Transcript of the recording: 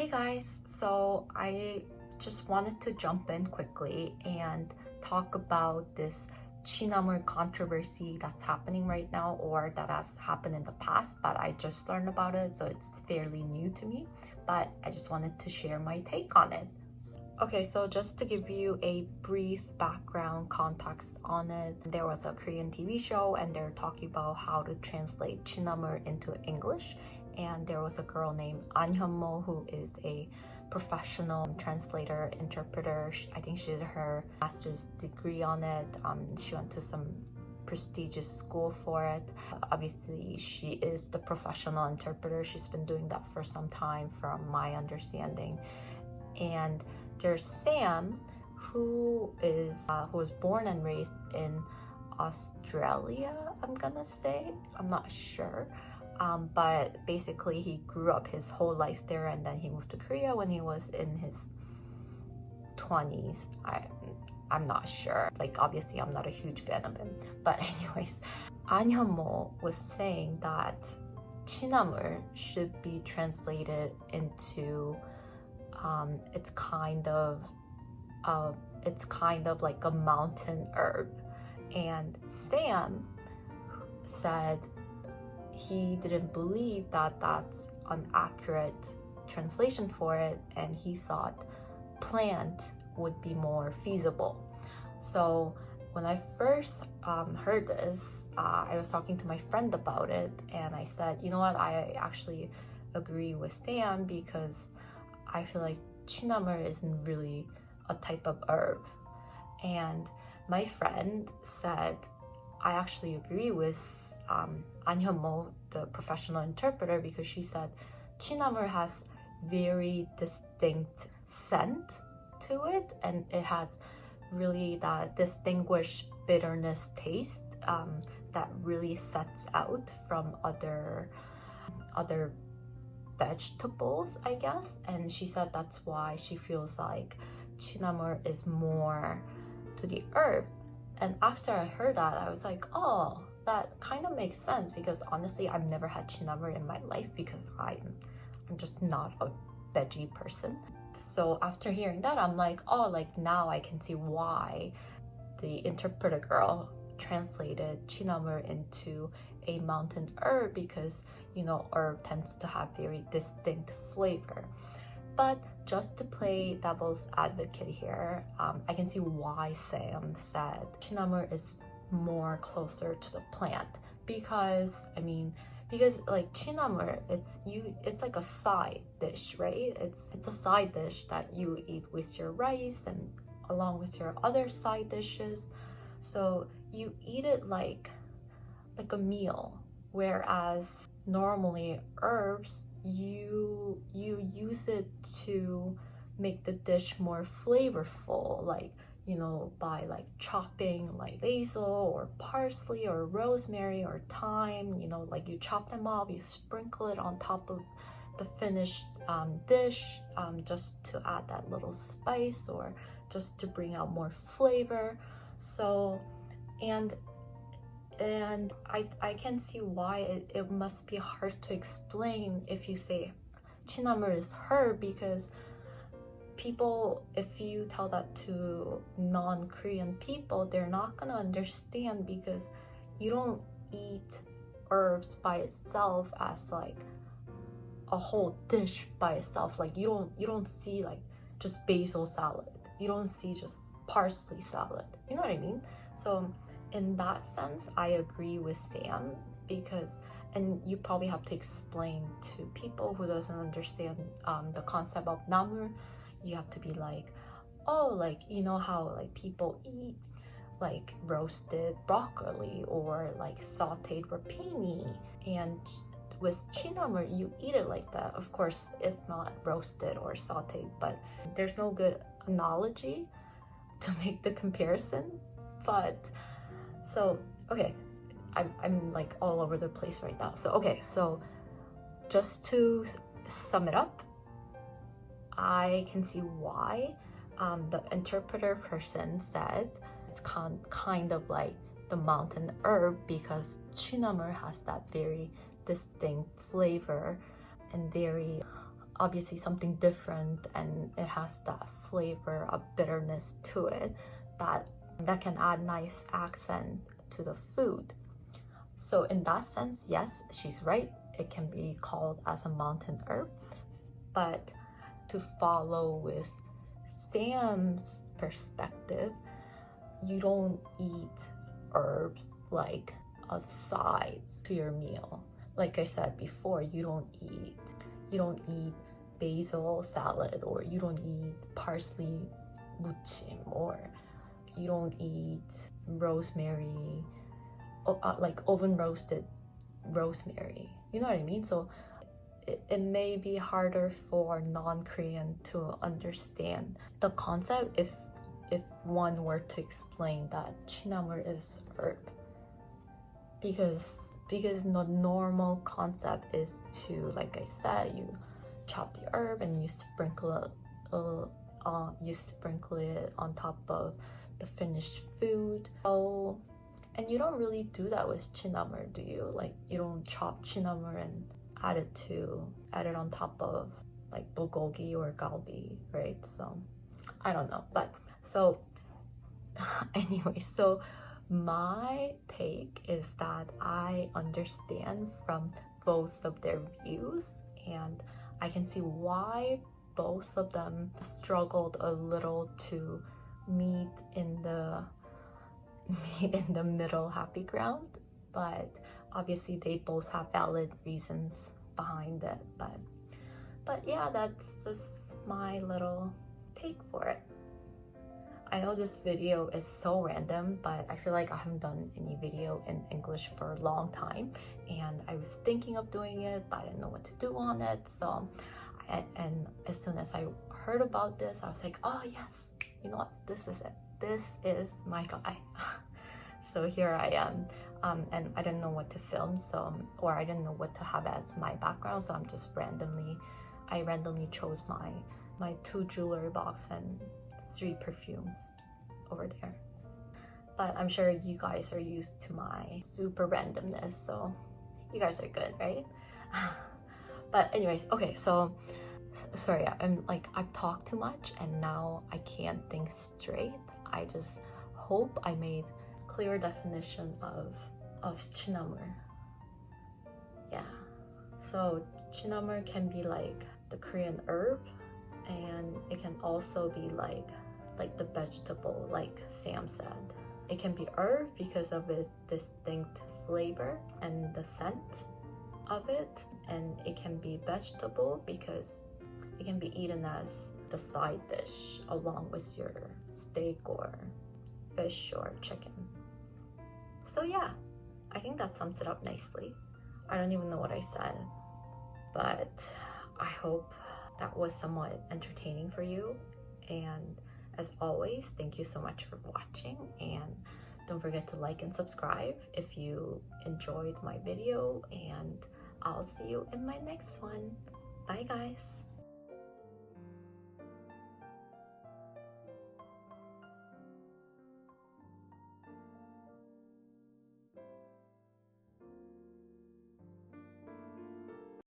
guys, so I just wanted to jump in quickly and talk about this 취나물 controversy that's happening right now, or that has happened in the past, but I just learned about it, so it's fairly new to me, but I just wanted to share my take on it. Okay, so just to give you a brief background context on it, there was a Korean TV show and they're talking about how to translate 취나물 into English, and there was a girl named An Hyunmo who is a professional translator, interpreter. I think she did her master's degree on it. She went to some prestigious school for it. Obviously, she is the professional interpreter. She's been doing that for some time from my understanding. And there's Sam, who was born and raised in Australia, I'm gonna say. I'm not sure. But basically he grew up his whole life there, and then he moved to Korea when he was in his 20s. I'm not sure. Like, obviously I'm not a huge fan of him. But anyways, An Hyunmo was saying that 취나물 should be translated into it's kind of like a mountain herb. And Sam said he didn't believe that that's an accurate translation for it, and he thought plant would be more feasible. So when I first heard this, I was talking to my friend about it, and I said, you know what, I actually agree with Sam, because I feel like 취나물 isn't really a type of herb. And my friend said, I actually agree with An Hyunmo, the professional interpreter, because she said 취나물 has very distinct scent to it, and it has really that distinguished bitterness taste that really sets out from other vegetables, I guess. And she said that's why she feels like 취나물 is more to the herb. And after I heard that, I was like, oh, that kind of makes sense, because honestly I've never had 취나물 in my life because I'm just not a veggie person. So after hearing that, I'm like, oh, like now I can see why the interpreter girl translated 취나물 into a mountain herb, because you know, herb tends to have very distinct flavor. But just to play devil's advocate here, I can see why Sam said 취나물 is more closer to the plant, because like 취나물, it's like a side dish, right? It's a side dish that you eat with your rice and along with your other side dishes. So you eat it like a meal, whereas normally herbs, you use it to make the dish more flavorful, like, you know, by like chopping like basil or parsley or rosemary or thyme, you know, like you chop them up, you sprinkle it on top of the finished dish, just to add that little spice or just to bring out more flavor. So and I can see why it must be hard to explain if you say 취나물 is herb, because people, if you tell that to non-Korean people, they're not gonna understand, because you don't eat herbs by itself as like a whole dish by itself. Like you don't see like just basil salad, you don't see just parsley salad, you know what I mean? So in that sense, I agree with Sam, because, and you probably have to explain to people who doesn't understand the concept of 나물. You have to be like, oh, like, you know how like people eat like roasted broccoli or like sauteed rapini, and with 취나물 you eat it like that. Of course it's not roasted or sauteed, but there's no good analogy to make the comparison. But so okay, I'm like all over the place right now. So okay, so just to sum it up, I can see why the interpreter person said it's kind of like the mountain herb, because 취나물 has that very distinct flavor and very obviously something different, and it has that flavor of bitterness to it that can add nice accent to the food. So in that sense, yes, she's right. It can be called as a mountain herb. But to follow with Sam's perspective, you don't eat herbs like a side to your meal. Like I said before, you don't eat basil salad, or you don't eat parsley muchim, or you don't eat rosemary, like oven roasted rosemary. You know what I mean? So it may be harder for non-Korean to understand the concept if one were to explain that 취나물 is herb, because the normal concept is to, like I said, you chop the herb and you sprinkle it on top of the finished food. Oh, and you don't really do that with 취나물, do you? Like, you don't chop 취나물 and add it on top of like bulgogi or galbi, right? So I don't know, but so anyway, so my take is that I understand from both of their views, and I can see why both of them struggled a little to meet in the middle happy ground, but obviously they both have valid reasons behind it. But yeah, that's just my little take for it. I know this video is so random, but I feel like I haven't done any video in English for a long time, and I was thinking of doing it, but I didn't know what to do on it. So and as soon as I heard about this, I was like, oh yes, you know what, this is it, this is my guy. So here I am, and I didn't know what to film, so, or I didn't know what to have as my background, so I randomly chose my 2 jewelry box and 3 perfumes over there. But I'm sure you guys are used to my super randomness, so you guys are good, right? But anyways, okay, so sorry, I've talked too much and now I can't think straight. I just hope I made clear definition of 취나물. Yeah, so 취나물 can be like the Korean herb, and it can also be like the vegetable, like Sam said. It can be herb because of its distinct flavor and the scent of it, and it can be vegetable because it can be eaten as the side dish along with your steak or fish or chicken. So yeah, I think that sums it up nicely. I don't even know what I said, but I hope that was somewhat entertaining for you. And as always, thank you so much for watching, and don't forget to like and subscribe if you enjoyed my video, and I'll see you in my next one. Bye guys.